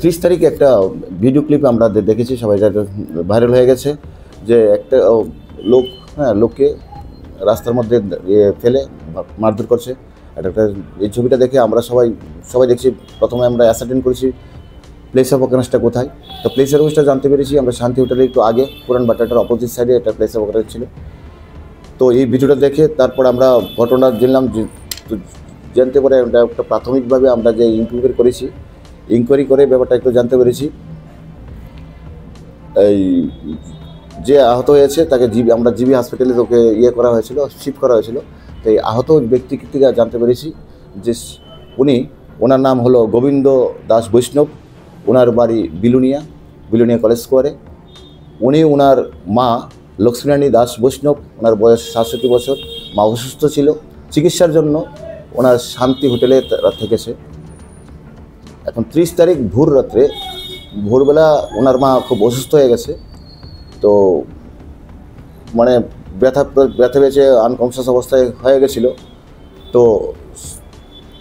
30 তারিখে একটা video clip আমরা দেখেছি, সবাই ভাইরাল হয়ে গেছে, যে একটা লোক লোককে রাস্তার মধ্যে ফেলে মারধর করছে। একটা এই ছবিটা দেখে আমরা সবাই দেখছি। প্রথমে আমরা অ্যাসার্টেন করেছি প্লেস অফ অকারেন্সটা কোথায়। তো প্লেস অফ অকারেন্সটা জানতে পেরেছি আমরা শান্তি হোটেলের একটু আগে, পুরান বাটাটার অপোজিট সাইডে একটা প্লেস অফ অকারেন্স ছিল। তো এই ভিডিওটা দেখে তারপর আমরা ঘটনা জানতে পারে একটা প্রাথমিকভাবে আমরা যে ইনকোয়ারি করে ব্যাপারটা একটু জানতে পেরেছি। এই যে আহত হয়েছে তাকে আমরা জিবি হসপিটালে তোকে করা হয়েছিল, শিফট করা হয়েছিল। তো এই আহত ব্যক্তি থেকে জানতে পেরেছি যে ওনার নাম হলো গোবিন্দ দাস বৈষ্ণব, ওনার বাড়ি বিলুনিয়া কলেজ স্কোয়ারে। ওনার মা লক্ষ্মীরানী দাস বৈষ্ণব, ওনার বয়স 67 বছর। মা অসুস্থ ছিল, চিকিৎসার জন্য ওনার শান্তি হোটেলে থেকেছে। এখন 30 তারিখ ভোরবেলা ওনার মা খুব অসুস্থ হয়ে গেছে। তো মানে ব্যথা পেয়েছে, আনকনসিয়াস অবস্থায় হয়ে গেছিলো। তো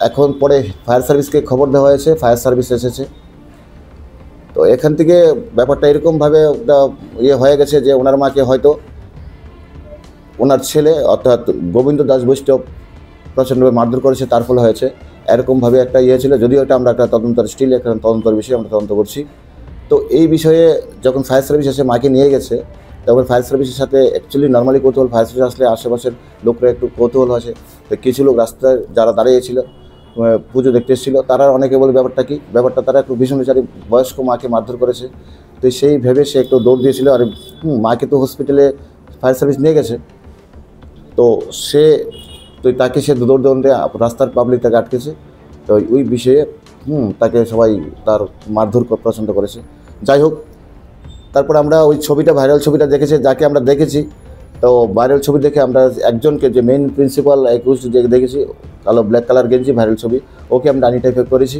এখন পরে ফায়ার সার্ভিসকে খবর দেওয়া হয়েছে, ফায়ার সার্ভিস এসেছে। তো এখান থেকে ব্যাপারটা এরকমভাবে হয়ে গেছে যে ওনার মাকে হয়তো ওনার ছেলে অর্থাৎ গোবিন্দ দাস বৈষ্ণব প্রচণ্ডভাবে মারধর করেছে, তার ফলে হয়েছে। এরকমভাবে একটা ছিল, যদিও এটা আমরা একটা তদন্তর বিষয়ে আমরা তদন্ত করছি। তো এই বিষয়ে যখন ফায়ার সার্ভিস এসে মাকে নিয়ে গেছে, তখন ফায়ার সার্ভিসের সাথে অ্যাকচুয়ালি নর্মালি কৌতূহল, ফায়ার সার্ভিস আসলে আশেপাশের লোকরা একটু কৌতূহল আছে। তো কিছু লোক রাস্তায় যারা দাঁড়িয়েছিল পুজো দেখতে এসেছিলো, তারা অনেকে বলে ব্যাপারটা তারা একটু ভীষণচারী বয়স্ক মাকে মারধর করেছে। তো সেই ভেবে সে একটু দৌড় দিয়েছিল। আর মাকে তো হসপিটালে ফায়ার সার্ভিস নিয়ে গেছে। তো তাকে সে দৌড়ে রাস্তার পাবলিক তাকে আটকেছে। তো ওই বিষয়ে তাকে সবাই তার মারধর পছন্দ করেছে। যাই হোক, তারপর আমরা ওই ভাইরাল ছবিটা দেখেছি, যাকে আমরা দেখেছি। তো ভাইরাল ছবি দেখে আমরা একজনকে, যে মেইন প্রিন্সিপাল দেখেছি, কালো ব্ল্যাক কালার গেঞ্জি, ভাইরাল ছবি, ওকে আমরা আইডেন্টিফাই করেছি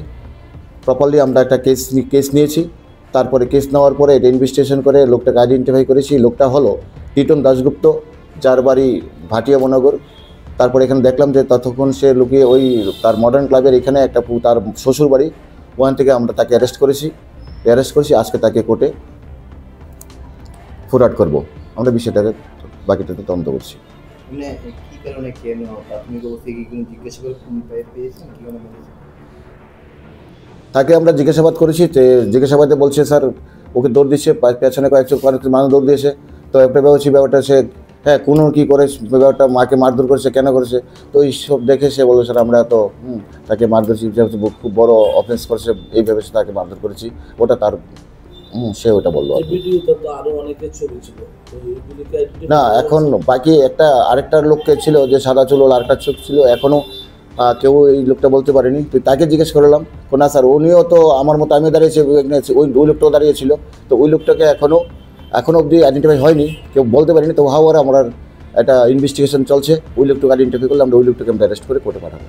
প্রপারলি। আমরা একটা কেস নিয়েছি। তারপরে কেস নেওয়ার পরে এটা ইনভেস্টিগেশন করে লোকটাকে আইডেন্টিফাই করেছি। লোকটা হলো টিটন দাশগুপ্ত, যার বাড়ি ভাটিয়া মহানগর। তারপরে এখানে দেখলাম যে ততক্ষণ সে লুকিয়ে তার মডার্ন ক্লাবের এখানে একটা তার শ্বশুর বাড়ি, ওখান থেকে আমরা তাকে অ্যারেস্ট করেছি। আজকে তাকে কোর্টে ফরওয়ার্ড করব। আমরা বিষয়টাকে বাকিটাতে তদন্ত করছি। তাকে আমরা জিজ্ঞাসাবাদ করেছি। জিজ্ঞাসাবাদে বলছে স্যার ওকে দৌড় দিচ্ছে, পেছনে কয়েকজন মানুষ দৌড় দিয়েছে। তো একটা ব্যাপারটা সে কোনো কী করে ব্যাপারটা মাকে মারধর করেছে, কেন করেছে। তো এইসব দেখে সে বললো স্যার আমরা তো তাকে মারধর খুব বড় অফেন্স করেছে, এইভাবে তাকে মারধর করেছি। ওটা তার সে ওটা বললো। না, এখন বাকি আরেকটা লোককে ছিল যে সাদা চুল, আরেকটা চোখ ছিল, এখনও কেউ এই লোকটা বলতে পারেনি। তো তাকে জিজ্ঞেস করলাম, না স্যার উনিও তো আমার মতো আমি দাঁড়িয়েছি, ওই লোকটাও দাঁড়িয়েছিল। তো ওই লোকটাকে এখনও অবধি আইডেন্টিফাই হয়নি, কেউ বলতে পারিনি। তো আমার একটা ইনভেস্টিগেশন চলছে। ওই লোকটাকে আইডেন্টিফাই করলে আমরা ওই লোকটাকে আমরা অ্যারেস্ট করে কোর্টে পাঠাবো।